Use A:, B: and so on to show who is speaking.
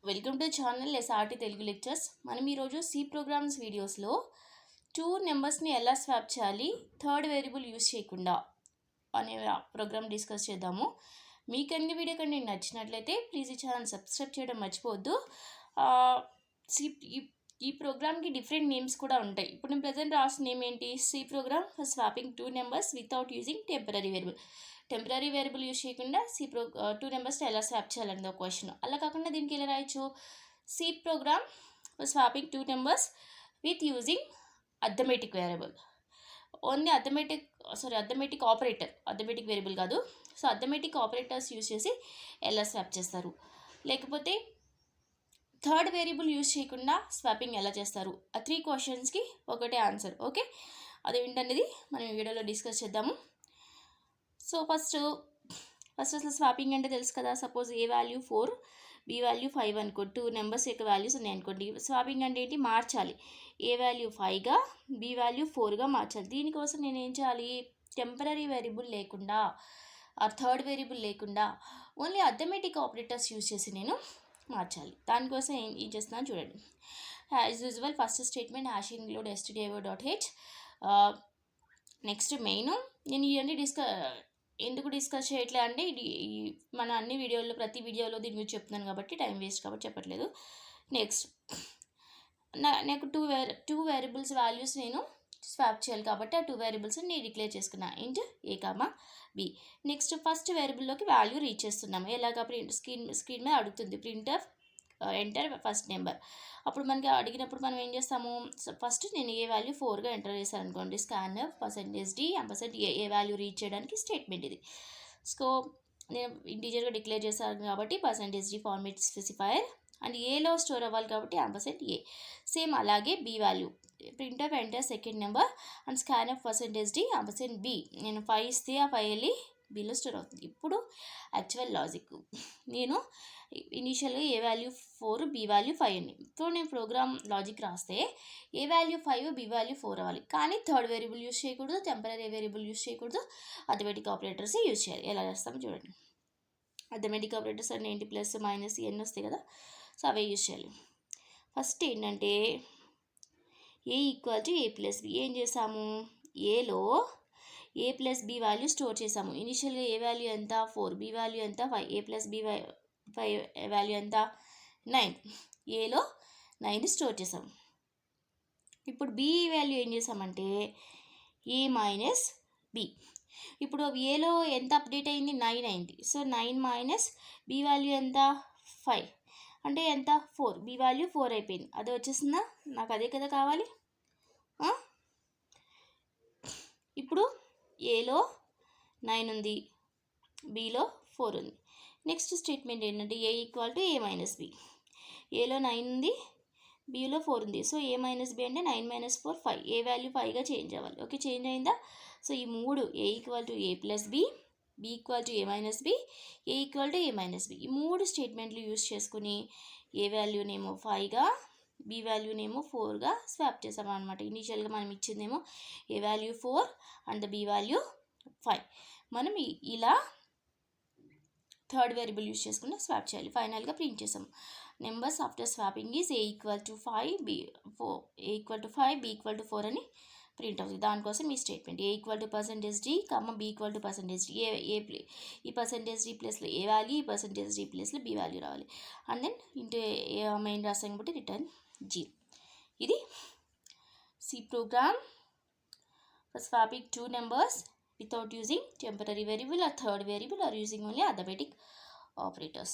A: Welcome to channel SRT Telugu lectures. మనం ఈరోజు C programmes వీడియోస్లో 2 నెంబర్స్ని ఎలా స్వాప్ చేయాలి థర్డ్ వేరియబుల్ యూజ్ చేయకుండా అనే ప్రోగ్రామ్ డిస్కస్ చేద్దాము. మీకు అన్ని వీడియో కంటే నచ్చినట్లయితే ప్లీజ్ ఈ ఛానల్ సబ్స్క్రైబ్ చేయడం మర్చిపోవద్దు. ఈ ప్రోగ్రామ్కి డిఫరెంట్ నేమ్స్ కూడా ఉంటాయి. ఇప్పుడు నేను ప్రజెంట్ రాసిన నేమ్ ఏంటి? C program for swapping 2 numbers without using temporary variable use చేయకుండా టూ నెంబర్స్ని ఎలా స్వాప్ చేయాలనేది ఒక క్వశ్చన్. అలా కాకుండా దీనికి ఎలా రాయొచ్చు? C program for swapping 2 numbers with using arithmetic variable. Only arithmetic operator, arithmetic variable కాదు. సో అర్థమెటిక్ ఆపరేటర్స్ యూజ్ చేసి ఎలా స్వాప్ చేస్తారు, లేకపోతే థర్డ్ వేరియబుల్ యూజ్ చేయకుండా స్వాపింగ్ ఎలా చేస్తారు, ఆ 3 క్వశ్చన్స్కి ఒకటే ఆన్సర్. ఓకే, అదేంటనేది మనం ఈ వీడియోలో డిస్కస్ చేద్దాము. సో ఫస్ట్ అసలు స్వాపింగ్ అంటే తెలుసు కదా. సపోజ్ ఏ వాల్యూ 4 బి వాల్యూ 5 అనుకో, 2 నెంబర్స్ యొక్క వాల్యూస్ ఉన్నాయి అనుకోండి. స్వాపింగ్ అంటే ఏంటి? మార్చాలి. ఏ వాల్యూ 5గా బి వాల్యూ 4గా మార్చాలి. దీనికోసం నేను ఏం చేయాలి? టెంపరీ వేరియబుల్ లేకుండా ఆ థర్డ్ వేరియబుల్ లేకుండా ఓన్లీ అర్థమెటిక్ ఆపరేటర్స్ యూజ్ చేసి నేను మార్చాలి. దానికోసం ఏం చేస్తున్నాను చూడండి. As usual first statement hash include stdio.h. Next main. నేను ఇవన్నీ ఎందుకు డిస్కస్ చేయట్లే అంటే మన అన్ని వీడియోల్లో ప్రతి వీడియోలో దీని గురించి చెప్తున్నాను కాబట్టి టైం వేస్ట్ కాబట్టి చెప్పట్లేదు. నెక్స్ట్ నాకు టూ వేరియబుల్స్ వాల్యూస్ నేను స్వాప్ చేయాలి కాబట్టి ఆ 2 వేరియబుల్స్ నేను డిక్లేర్ చేసుకున్నా. Int a comma b. Next first వేరియబుల్లోకి వాల్యూ రీచ్ చేస్తున్నాము. ఎలాగా? స్క్రీన్ మీద అడుగుతుంది ప్రింట్ ఎంటర్ ఫస్ట్ నెంబర్. అప్పుడు మనకి అడిగినప్పుడు మనం ఏం చేస్తాము? ఫస్ట్ నేను ఏ వాల్యూ 4గా ఎంటర్ చేశాను అనుకోండి. Scanf %d A value reach చేయడానికి స్టేట్మెంట్ ఇది. సో నేను ఇంటీజర్గా డిక్లేర్ చేశాను కాబట్టి %d ఫార్మేట్ స్పెసిఫైయర్ అండ్ ఏలో స్టోర్ అవ్వాలి కాబట్టి %a. సేమ్ అలాగే B value print enter second number and scanf %d b. నేను 5 ఇస్తే ఆ 5 వెళ్ళి బిలో స్టోర్ అవుతుంది. ఇప్పుడు యాక్చువల్ లాజిక్, నేను ఇనీషియల్గా ఏ వాల్యూ 4 బి వాల్యూ 5 అని. సో నేను ప్రోగ్రామ్ లాజిక్ రాస్తే ఏ వాల్యూ 5 బి వాల్యూ 4 అవ్వాలి. కానీ థర్డ్ వేరియబుల్ యూజ్ చేయకూడదు, టెంపరీ వేరియబుల్ యూజ్ చేయకూడదు, అథమెటిక్ ఆపరేటర్స్ యూజ్ చేయాలి. ఎలా చేస్తామో చూడండి. అథమెటిక్ ఆపరేటర్స్ అంటే ఏంటి? ప్లస్ మైనస్ ఇవన్నీ వస్తాయి కదా. సో అవే యూజ్ చేయాలి. ఫస్ట్ ఏంటంటే a equal to a plus b. ఏం చేసాము? ఏలో a plus b value store చేసాము. ఇనిషియల్గా ఏ వాల్యూ ఎంత? 4, బి వాల్యూ ఎంత? 5. ఏ ప్లస్ బి 5 వాల్యూ ఎంత? 9. ఏలో 9 స్టోర్ చేసాము. ఇప్పుడు బి వాల్యూ ఏం చేసామంటే ఏ మైనస్ బి. ఇప్పుడు ఏలో ఎంత అప్డేట్ అయింది? 9 అయింది. సో 9 మైనస్ బి వాల్యూ ఎంత? 5 అంటే ఎంత? 4. బి వాల్యూ 4 అయిపోయింది. అదే వచ్చేసిందా? నాకు అదే కదా కావాలి. ఇప్పుడు ఏలో 9 ఉంది, బిలో 4 ఉంది. నెక్స్ట్ స్టేట్మెంట్ ఏంటంటే a equal to a minus b. ఏలో 9 ఉంది, బిలో 4 ఉంది. సో ఏ మైనస్ బి అంటే 9 మైనస్ 4 5. ఏ వాల్యూ 5గా చేంజ్ అవ్వాలి. ఓకే, చేంజ్ అయిందా? సో ఈ 3 a equal to a plus b, b equal to a minus b, a equal to a minus b. ఈ 3 స్టేట్మెంట్లు యూజ్ చేసుకుని ఏ వాల్యూనేమో 5గా బి వాల్యూనేమో 4గా స్వాప్ చేసాం అనమాట. ఇనీషియల్గా మనం ఇచ్చిందేమో A value 4 and B value 5. మనం ఇలా థర్డ్ వేరియబుల్ యూజ్ చేసుకుని స్వాప్ చేయాలి. ఫైనల్గా ప్రింట్ చేసాం. Numbers after swapping is A equal to 5 B 4, A equal to 5 B equal to 4 అని ప్రింట్ అవుతుంది. దానికోసం ఈ statement A equal to %d comma B equal to %d. ఈ %d ప్లేస్లో ఏ వాల్యూ, ఈ %d ప్లేస్లో బి వాల్యూ రావాలి. అండ్ దెన్ ఇంటూ మెయిన్ రాసాం కాబట్టి రిటర్న్ 0. ఇది C program for swapping 2 numbers without using temporary variable or third variable or using only arithmetic operators.